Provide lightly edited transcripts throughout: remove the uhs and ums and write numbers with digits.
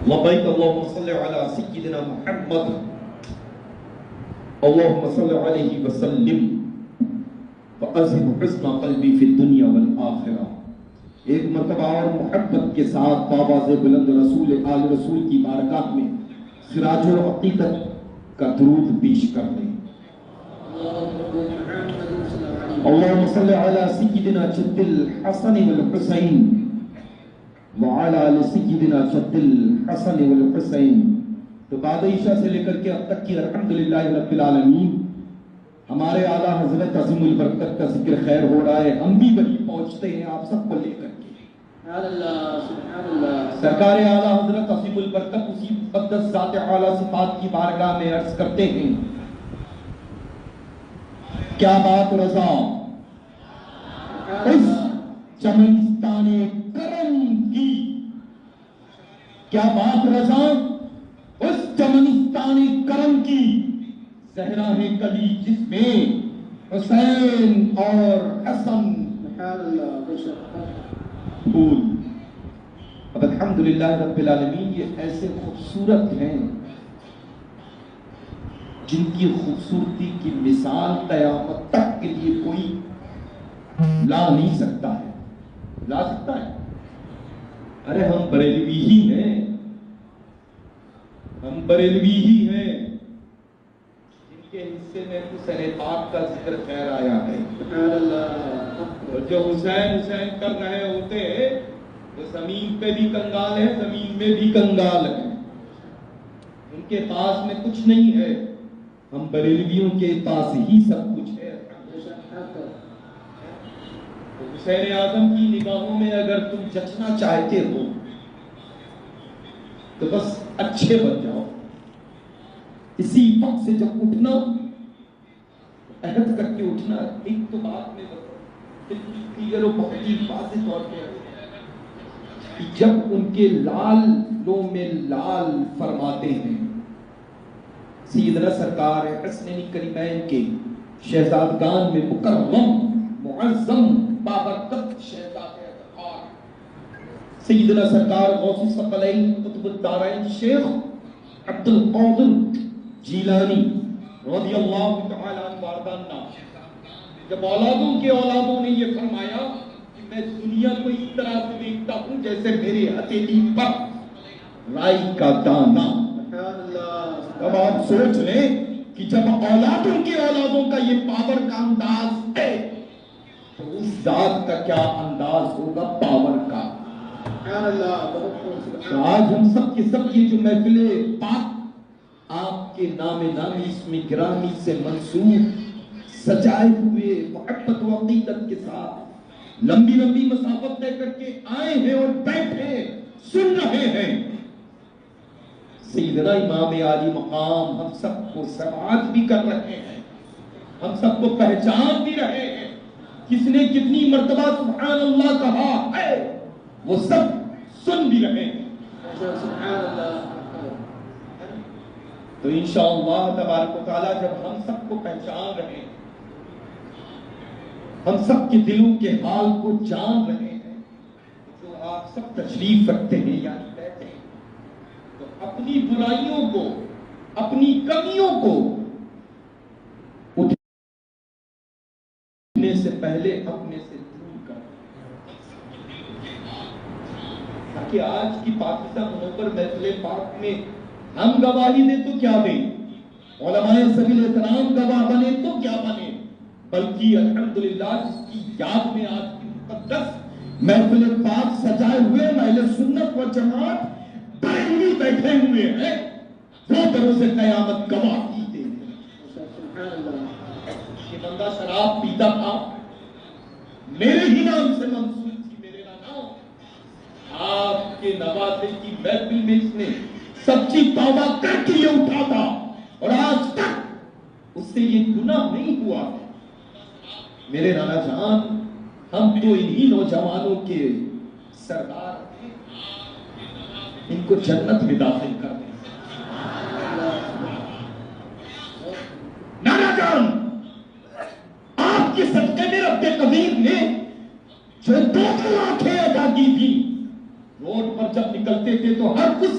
لبیک اللہم صلی علی سیدنا محمد اللہم صلی علیہ وسلم وَأَزِمْ حُسْنَ قلبی فی الدنیا والآخرہ۔ ایک مرتبہ اور محبت کے ساتھ بآواز بلند رسول آل رسول کی بارگاہ میں سراج العقیدت کا درود پیش کر دیں۔ اللہم صلی علی سیدنا جد الحسن والحسین وعلی آل سیدنا جد الحسن والحسین۔ تو بعد عشاء سے لے کر کے اب تک کی الحمدللہ رب العالمین ہمارے اعلیٰ حضرت عظیم البرکت کا ذکر خیر ہو رہا ہے، ہم بھی وہی پہنچتے ہیں آپ سب کو لے کر کے۔ سرکار اعلیٰ حضرت عظیم البرکت اسی مقدس ذات اعلیٰ صفات کی بارگاہ میں عرض کرتے ہیں، کیا بات رضا اس چمنستان کرم کی، کیا بات رضا اس چمنستان کرم کی، زہرا ہے کلی جس میں حسین اور حسن پھول۔ اب الحمدللہ رب العالمین یہ ایسے خوبصورت ہیں جن کی خوبصورتی کی مثال قیامت تک کے لیے کوئی لا نہیں سکتا ہے۔ لا سکتا ہے؟ ارے ہم بریلوی ہی ہیں، ہم بریلوی ہی ہیں جن کے حصے میں حسین پاک کا ذکر خیر آیا ہے، اور جو حسین حسین کر رہے ہوتے ہیں وہ زمین پہ بھی کنگال ہے، زمین میں بھی کنگال ہے، ان کے پاس میں کچھ نہیں ہے، ہم بریلویوں کے پاس ہی سب کچھ ہے۔ حسین اعظم کی نگاہوں میں اگر تم جچنا چاہتے ہو تو بس اچھے بن جاؤ۔ اسی وقت سے جب اٹھنا عہد کر کے اٹھنا، ایک تو بات میں کلیئر و بہت ہی واضح طور پہ جب ان کے لالوں میں لال فرماتے ہیں، سیدنا سرکار حسنین کریمین کے شہزادگان میں مکرم معظم بابرکت شہزاد افتخار سیدنا سرکار غوث الثقلین قطب الدارین شیخ عبد القادر جیلانی رضی اللہ تعالی عنہ وارضانا، جب اولادوں کے اولادوں نے یہ فرمایا کہ میں دنیا کو اس طرح سے دیکھتا ہوں جیسے میرے ہتھیلی پر رائی کا دانہ۔ اب آپ سوچ لیں کہ جب اولادوں کے اولادوں کا یہ پاور کا انداز ہے تو اس ذات کا کیا انداز ہوگا پاور کا۔ آج ہم سب کے سب یہ جو محفل پاک آپ کے نام نامی اسم گرامی سے منسوب سجائے ہوئے محبت و عقیدت کے ساتھ لمبی لمبی مسافت طے کر کے آئے ہیں اور بیٹھے سن رہے ہیں، سیدنا امام عالی مقام ہم سب کو سماعت بھی کر رہے ہیں، ہم سب کو پہچان بھی رہے ہیں، کس نے کتنی مرتبہ سبحان اللہ کہا ہے وہ سب سن بھی رہے ہیں۔ تو انشاءاللہ تبارک و تعالی جب ہم سب کو پہچان رہے ہیں، ہم سب کے دلوں کے حال کو جان رہے ہیں، جو آپ سب تشریف رکھتے ہیں یعنی بیٹھے ہیں، تو اپنی برائیوں کو، اپنی کمیوں کو اٹھنے سے پہلے اپنے سے دور کر، تاکہ آج کی پاکستان منور محفل پاک میں ہم گواہی دیں تو کیا دیں، علماء سبیل احترام گواہ بنے تو کیا بنے، بلکہ الحمدللہ جس کی یاد میں آج کی مقدس محفل پاک سجائے ہوئے اہل سنت و جماعت بریلوی بیٹھے ہوئے ہیں، وہ بروز قیامت گواہی دیں۔ یہ بندہ شراب پیتا تھا، میرے ہی نام سے منسوب تھی، میرے نام آپ کے نوازے کی محفل میں اس نے سچی توبہ کر کے یہ اٹھا تھا، اور آج تک اس سے یہ گناہ نہیں ہوا۔ میرے نانا جان، ہم تو انہی نوجوانوں کے سردار ہیں، ان کو جنت میں داخل کر دیں۔ نانا جان، آپ کے صدقے میں رب قدیر نے جو دو آنکھیں ادا کی تھی، روڈ پر جب نکلتے تھے تو ہر کچھ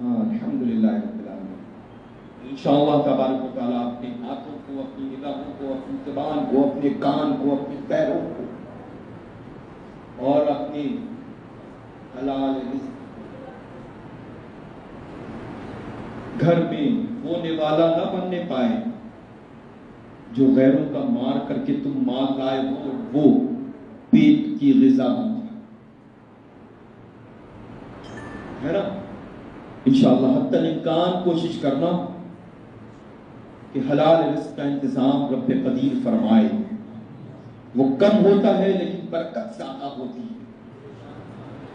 ہاں الحمدللہ رب العالمین، انشاءاللہ تبارک و تعالیٰ اپنے ہاتھوں کو، اپنی نگاہوں کو، اپنی زبان کو، اپنے کان کو، اپنے پیروں کو اور اپنے حلال رزق گھر میں ہونے والا نہ بننے پائے جو غیروں کا مار کر کے تم مال لائے ہو اور وہ پیٹ کی غذا بن ہے نا۔ انشاءاللہ حتی الامکان کوشش کرنا کہ حلال رزق کا انتظام رب قدیر فرمائے۔ وہ کم ہوتا ہے لیکن برکت زیادہ ہوتی ہے،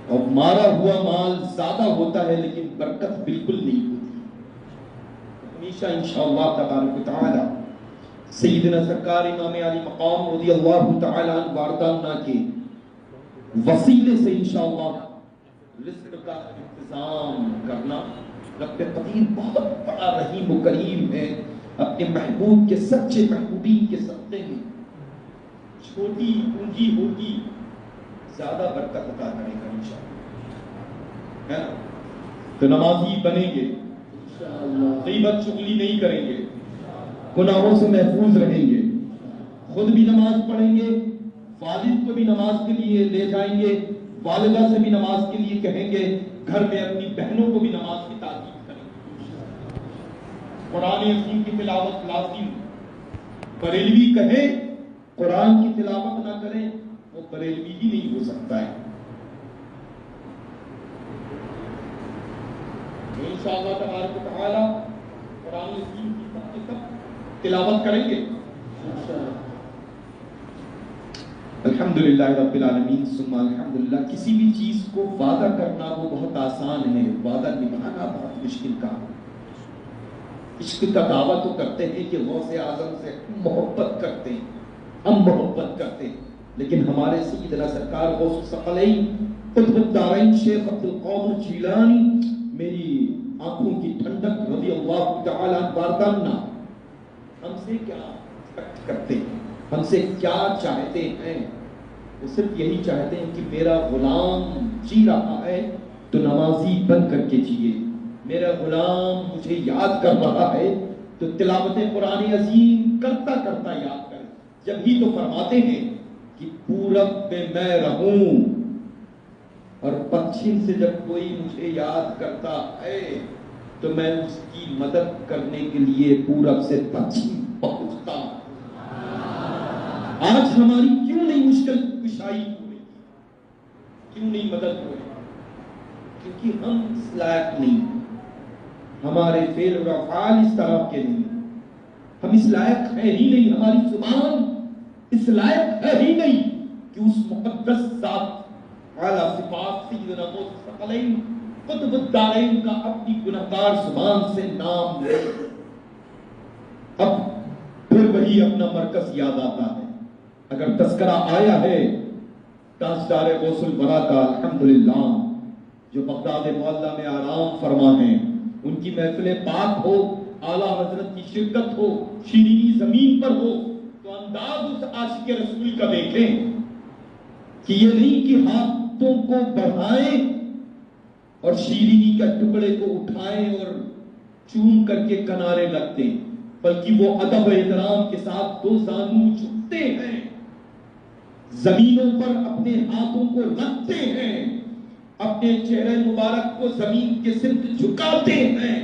اور مارا ہوا مال زیادہ ہوتا ہے لیکن برکت بالکل نہیں ہوتی۔ ہمیشہ انشاءاللہ تبارک و تعالی سیدنا سرکار امام علی مقام رضی اللہ تعالی عنہ واردانہ کے وسیلے سے انشاءاللہ رزق کا انتظام کرنا۔ رب قدیر بہت بڑا رحیم و کریم ہے، اپنے محبوب کے سچے محبوبین کے صدقے میں چھوٹی پونجی ہوگی زیادہ برکت عطا کرے گا انشاءاللہ، ہے نا۔ تو نمازی بنیں گے، غیبت چغلی نہیں کریں گے، گناہوں سے محفوظ رہیں گے، خود بھی نماز پڑھیں گے، والد کو بھی نماز کے لیے لے جائیں گے، والدہ سے بھی نماز کے لیے کہیں گے، گھر میں اپنی بہنوں کو بھی نماز کی تاکید کریں گے۔ قرآن عظیم کی تلاوت لازم، بریلوی کہے قرآن کی تلاوت نہ کریں وہ بریلوی ہی نہیں ہو سکتا ہے۔ انشاءاللہ تبارک و تعالی قرآن عظیم کی سب کے سب تلاوت کریں گے الحمدللہ رب العالمین ثم الحمدللہ۔ کسی بھی چیز کو وعدہ کرنا وہ بہت آسان ہے، وعدہ نبھانا بہت مشکل کام ہے۔ عشق کا دعویٰ تو کرتے ہیں کہ غوث اعظم سے محبت کرتے ہیں، ہم محبت کرتے ہیں، لیکن ہمارے سیدنا سرکار غوث الثقلین قطب الدارین شیخ عبد القادر جیلانی میری آنکھوں کی ٹھنڈک رضی اللہ تعالی عنہ واردانہ ہم سے کیا ایکسپیکٹ کرتے ہیں، ہم سے کیا چاہتے ہیں؟ وہ صرف یہی چاہتے ہیں کہ میرا غلام جی رہا ہے تو نمازی بن کر کے جیے، میرا غلام مجھے یاد کر رہا ہے تو تلاوت قرآن عظیم کرتا کرتا یاد کرے۔ جب ہی تو فرماتے ہیں کہ پورب میں میں رہوں، اور پچھم سے جب کوئی مجھے یاد کرتا ہے تو میں اس کی مدد کرنے کے لیے پورب سے پچھم پہنچتا ہوں۔ آج ہماری کیوں نہیں مشکل کشائی ہو رہی، کیوں نہیں مدد ہو رہی؟ کیونکہ ہم اس لائق نہیں، ہمارے فعل و افعال اس طرح کے نہیں، ہم اس لائق ہے ہی نہیں، ہماری زبان اس لائق ہے ہی نہیں کہ اس مقدس ذات اعلیٰ صفات سیدنا غوث الثقلین قطب الدارین کا اپنی گنہگار زبان سے نام لے۔ اب پھر وہی اپنا مرکز یاد آتا ہے۔ اگر تذکرہ آیا ہے تاجدار غوث الورا کا الحمدللہ جو بغداد معلیٰ میں آرام فرما ہیں، ان کی محفل پاک ہو، اعلیٰ حضرت کی شرکت ہو، شیرینی زمین پر ہو، تو انداز اس عاشق رسول کا دیکھیں کہ یہ نہیں کہ ہاتھوں کو بڑھائیں اور شیرینی کا ٹکڑے کو اٹھائیں اور چوم کر کے کنارے لگتے، بلکہ وہ ادب و احترام کے ساتھ دو زانو جھکتے ہیں، زمینوں پر اپنے ہاتھوں کو رکھتے ہیں، اپنے چہرے مبارک کو زمین کے سمت جھکاتے ہیں،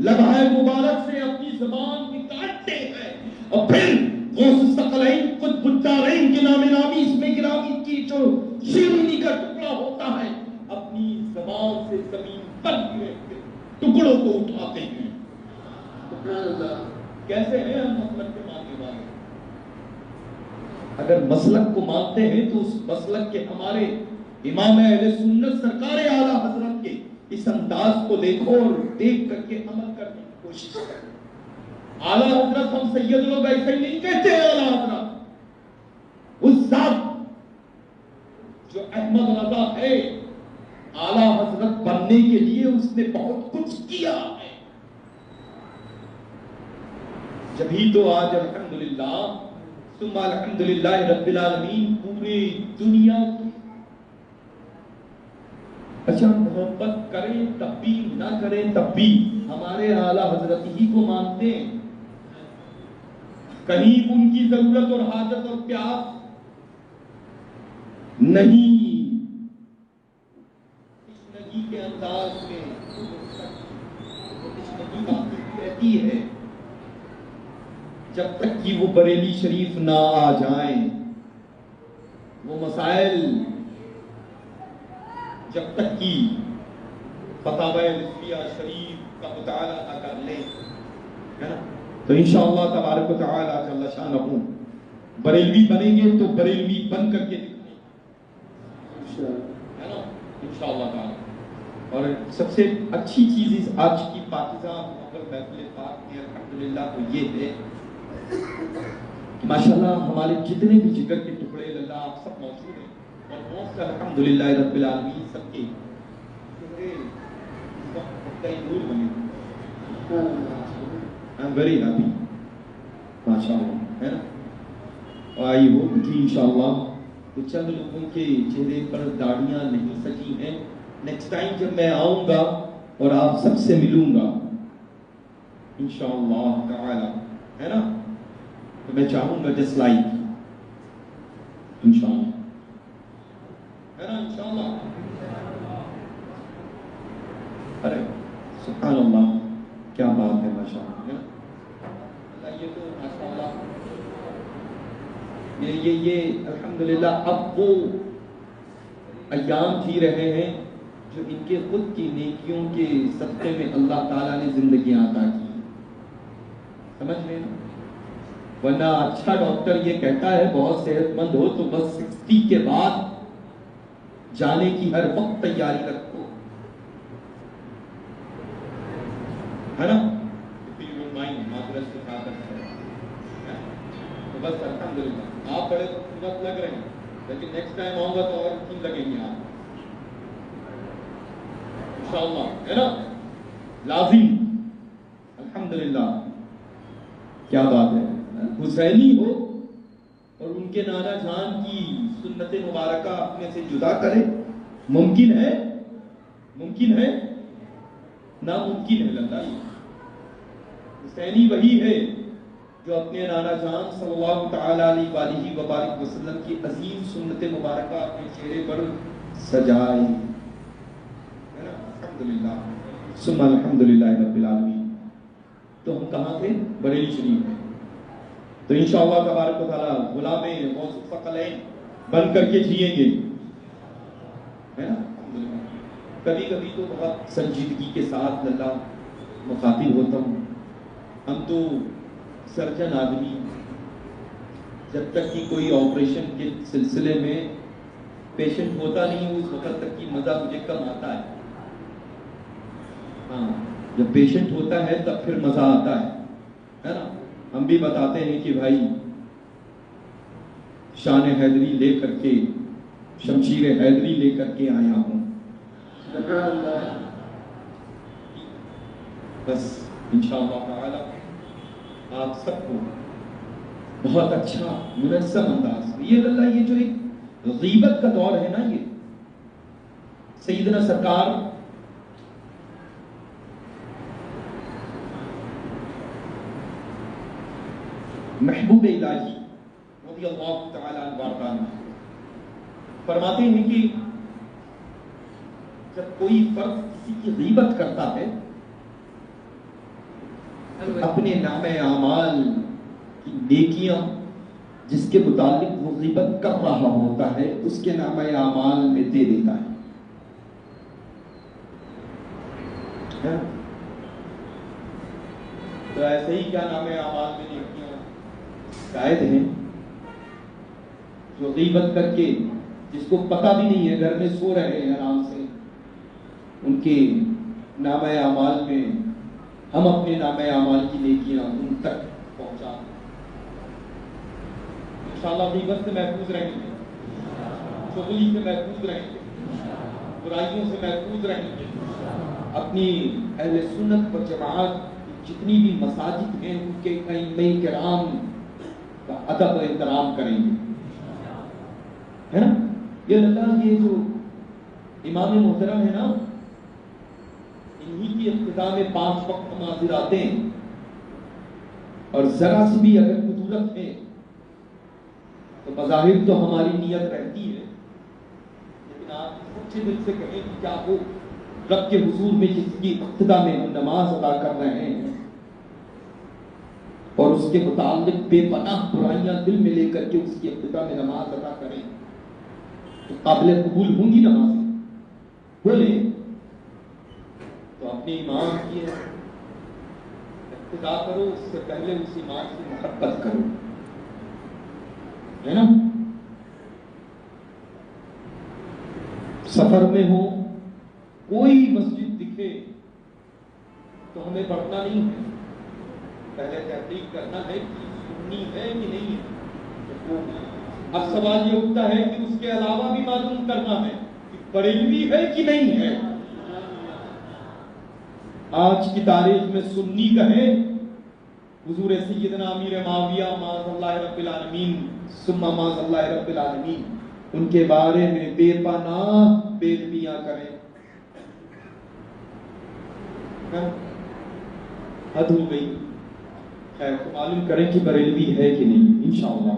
لبھائے مبارک سے اپنی زبان نکالتے ہیں، اور پھر غوث الثقلین قطب الدارین کے نام نامی اس میں گرامی کی جو شیرینی کا ٹکڑا ہوتا ہے اپنی زبان سے زمین پر گرے ٹکڑوں کو اٹھاتے ہیں۔ کیسے ہیں ہم مسلک کے ماننے والے؟ اگر مسلک کو مانتے ہیں تو اس مسلک کے ہمارے امام اہل سنت سرکار اعلیٰ حضرت کے اس انداز کو دیکھو اور دیکھ کر کے عمل کرنے کی کوشش کریں۔ اعلیٰ حضرت ہم سید لوگ ایسے ہی نہیں کہتے ہیں، اعلیٰ حضرت اس ذات جو احمد رضا ہے اعلیٰ حضرت بننے کے لیے اس نے بہت کچھ کیا ہے، جبھی تو آج الحمدللہ ثم الحمدللہ رب العالمین پوری دنیا کی اچھا محبت کریں تب بھی نہ نہ کریں تب بھی ہمارے اعلیٰ حضرت ہی کو مانتے ہیں. کہیں ان کی ضرورت اور حاجت اور پیاس نہیں. تشنگی کے انداز میں تشنگی باقی رہتی ہے جب تک کہ وہ بریلی شریف نہ آ جائیں. وہ مسائل جب تک کہ فتاوی رضویہ شریف کا مطالعہ نہ کر لیں، ہے نا، تو انشاءاللہ تبارک و تعالی جل شانہ بریلوی بنیں گے تو بریلوی بن کر کے دکھیں گے، ہے نا، انشاءاللہ تعالی. اور سب سے اچھی چیز اس آج کی پاکیزہ مقبل محفل پاک میں الحمدللہ تو یہ ہے کہ ماشاءاللہ ہمارے جتنے بھی جگر کے ٹکڑے اللہ آپ سب موجود ہیں، اور بہت سے الحمدللہ رب العالمین سب کے نور بنے. I am very happy ماشاءاللہ، ہے نا. آئی ہوپ کہ انشاءاللہ تو چند لوگوں کے چہرے پر داڑیاں نہیں سجی ہیں. نیکسٹ ٹائم جب میں آؤں گا اور آپ سب سے ملوں گا انشاءاللہ تعالی، ہے نا، تو میں چاہوں گا جسٹ لائک انشاءاللہ، ہے نا، انشاءاللہ. ارے سبحان اللہ، کیا بات ہے ماشاءاللہ، ہے نا. اللہ یہ تو ماشاءاللہ یہ الحمدللہ اب وہ ایام جی رہے ہیں جو ان کے خود کی نیکیوں کے صدقے میں اللہ تعالیٰ نے زندگیاں عطا کی. سمجھ رہے ہیں؟ ورنہ اچھا ڈاکٹر یہ کہتا ہے بہت صحت مند ہو تو بس 60 کے بعد جانے کی ہر وقت تیاری رکھو، ہے نا. معذرت سے کہا کرتا ہے تو بس الحمدللہ آپ بڑے خوبصورت لگ رہے ہیں، لیکن نیکسٹ ٹائم آؤں گا تو اور کیوں لگیں گے آپ انشاءاللہ، ہے نا، لازم. الحمدللہ کیا بات ہے. حسینی ہو اور ان کے نانا جان کی سنت مبارکہ اپنے سے جدا کرے، ممکن ہے؟ ممکن ہے؟ ناممکن ہے. اللہ حسینی وہی ہے جو اپنے نانا جان صلی اللہ تعالی علیہ وآلہ وبارک وسلم کی عظیم سنت مبارکہ اپنے چہرے پر سجائے، ہے نا. الحمدللہ ثم الحمدللہ رب العالمین. تو ہم کہاں تھے؟ بریلی شریف میں. تو انشاءاللہ تبارک و تعالی غلام غوث الثقلین بن کر کے جئیں گے، ہے نا. الحمدللہ کبھی کبھی تو بہت سنجیدگی کے ساتھ اللہ مخاطب ہوتا ہوں. ہم تو سرجن آدمی، جب تک کہ کوئی آپریشن کے سلسلے میں پیشنٹ ہوتا نہیں اس وقت تک کی مزہ مجھے کم آتا ہے. ہاں جب پیشنٹ ہوتا ہے تب پھر مزہ آتا ہے نا. ہم بھی بتاتے ہیں کہ بھائی شان حیدری لے کر کے، شمشیر حیدری لے کر کے آیا ہوں. بس انشاءاللہ تعالی آپ سب کو بہت اچھا منظم انداز میں یہ اللہ، یہ جو ایک غیبت کا دور ہے نا، یہ سیدنا سرکار محبوب الہی رضی اللہ تعالی عنہ فرماتے ہیں کہ جب کوئی فرد کسی کی غیبت کرتا ہے اپنے نام اعمال کی نیکیاں جس کے متعلق وہ غیبت کر رہا ہوتا ہے اس کے نام اعمال میں دے دیتا ہے. تو ایسے ہی کیا نام اعمال میں نیکیاں شاید ہیں جو غیبت کر کے، جس کو پتہ بھی نہیں ہے، گھر میں سو رہے ہیں آرام سے، ان کے نام اعمال میں ہم اپنے نام اعمال کی نیکیاں ان تک پہنچا. انشاءاللہ غیبت سے محفوظ رہیں گے، چغلی سے محفوظ رہیں گے، برائیوں سے محفوظ رہیں گے. اپنی اہل سنت و جماعت جتنی بھی مساجد ہیں ان کے ائمہ کرام کا ادب و احترام کریں گے، ہے نا. یہ اللہ، یہ جو امام محترم ہے نا، انہی کی ابتدا میں 5 وقت نماز آتے ہیں، اور ذرا سی بھی اگر کدورت ہے تو بظاہر تو ہماری نیت رہتی ہے، لیکن آپ سچے دل سے کہیں کہ کیا ہو رب کے حضور میں جس کی ابتدا میں ہم نماز ادا کر رہے ہیں اور اس کے متعلق بے پناہ برائیاں دل میں لے کر کے اس کی ابتدا میں نماز ادا کریں تو قابل قبول ہوں گی نمازیں؟ بولیں تو اپنے ایمان کی ابتدا کرو، اس سے پہلے اس ایمان سے محبت کرو، ہے نا؟ سفر میں ہو، کوئی مسجد دکھے تو ہمیں پڑھنا نہیں ہے، پہلے تحقیق کرنا ہے کہ سنی ہے کہ نہیں ہے۔ اب سوال یہ اٹھتا ہے کہ اس کے علاوہ بھی معلوم کرنا ہے کہ بریلوی ہے کہ نہیں ہے۔ آج کی تاریخ میں سنی کہیں حضور سیدنا امیر معاویہ معاذ اللہ رب العالمین ثم معاذ اللہ رب العالمین ان کے بارے میں بے پناہ بےدبیاں کریں، حد ہو گئی۔ خیر تو معلوم کریں کہ بریلوی ہے کہ نہیں، انشاءاللہ،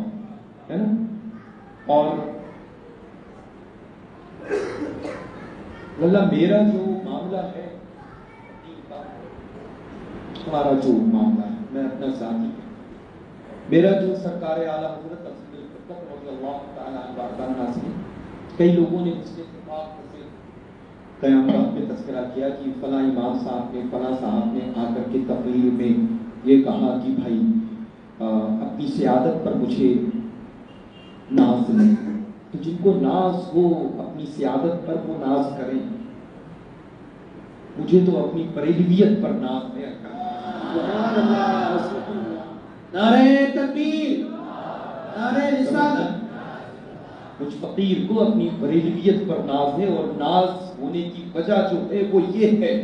ہے نا؟ اور اللہ میرا جو معاملہ ہے، ہمارا جو معاملہ ہے، میں اپنا ذاتی میرا جو سرکار اعلیٰ حضرت رضی اللہ تعالیٰ عنہ سے کئی لوگوں نے اس کے اتفاق سے قیامت میں تذکرہ کیا کہ فلاں امام صاحب نے فلاں صاحب نے آ کر کے تقریر میں یہ کہا کہ بھائی اپنی سیادت پر مجھے ناز نہیں، تو جن کو ناز ہو اپنی سیادت پر وہ ناز کریں، مجھے تو اپنی بریلویت پر ناز ہے۔ نعرہ تکبیر، نعرہ رسالت۔ کچھ فقیر کو اپنی بریلویت پر ناز ہے، اور ناز ہونے کی وجہ جو ہے وہ یہ ہے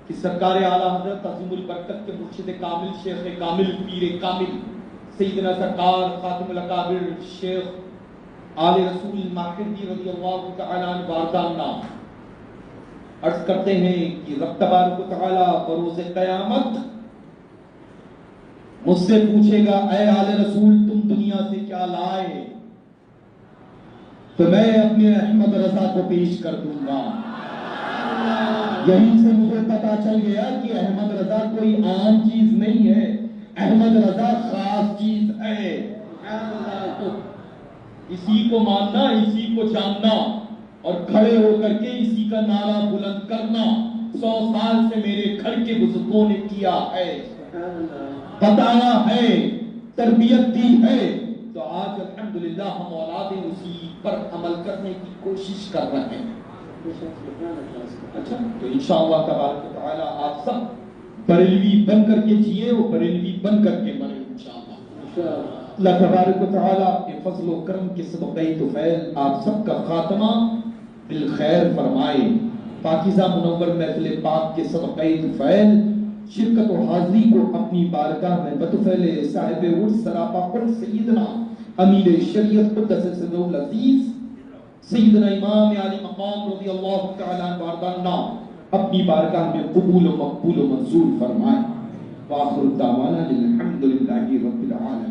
کہ سرکار اعلیٰ حضرت عظیم البرکت کے مرشد کامل شیخ کامل پیر کامل سیدنا سرکار خاتم الاکابر شیخ آل رسول ماہدی رضی اللہ تعالیٰ عنہ واردانہ عرض کرتے ہیں کہ رب تبارک و تعالیٰ بروز قیامت مجھ سے پوچھے گا اے آل رسول تم دنیا سے کیا لائے، تو میں اپنے احمد رضا کو پیش کر دوں گا۔ یہیں سے مجھے پتا چل گیا کہ احمد رضا کوئی عام چیز نہیں ہے، احمد رضا خاص چیز ہے۔ اسی کو ماننا، اسی کو جاننا اور کھڑے ہو کر کے اسی کا نعرہ بلند کرنا 100 سال سے میرے گھر کے بزرگوں نے کیا ہے، بتایا ہے، تربیت دی ہے، تو آج الحمدللہ ہم اولاد اسی پر عمل کرنے کی کوشش کر رہے ہیں۔ اچھا تو انشاءاللہ تبارک و تعالی آپ سب بریلوی بن کر کے جیے اور بریلوی بن کر کے مرے انشاءاللہ۔ اللہ تبارک و تعالی اپنے فضل و کرم کے صدقہ طفیل آپ سب کا خاتمہ بالخیر فرمائے، پاکیزہ منور محفل پاک کے صدقہ طفیل شرکت و حاضری کو اپنی بارگاہ میں بطفیل صاحب عرض سراپا قدس سیدنا امیر شریعت قدس سرہ العزیز سیدنا امام علی مقام رضی اللہ تعالیٰ عنہ واردانہ اپنی بارگاہ میں قبول و مقبول و منظور فرمائے۔ وآخر الدعوانا الحمدللہ رب العالمین۔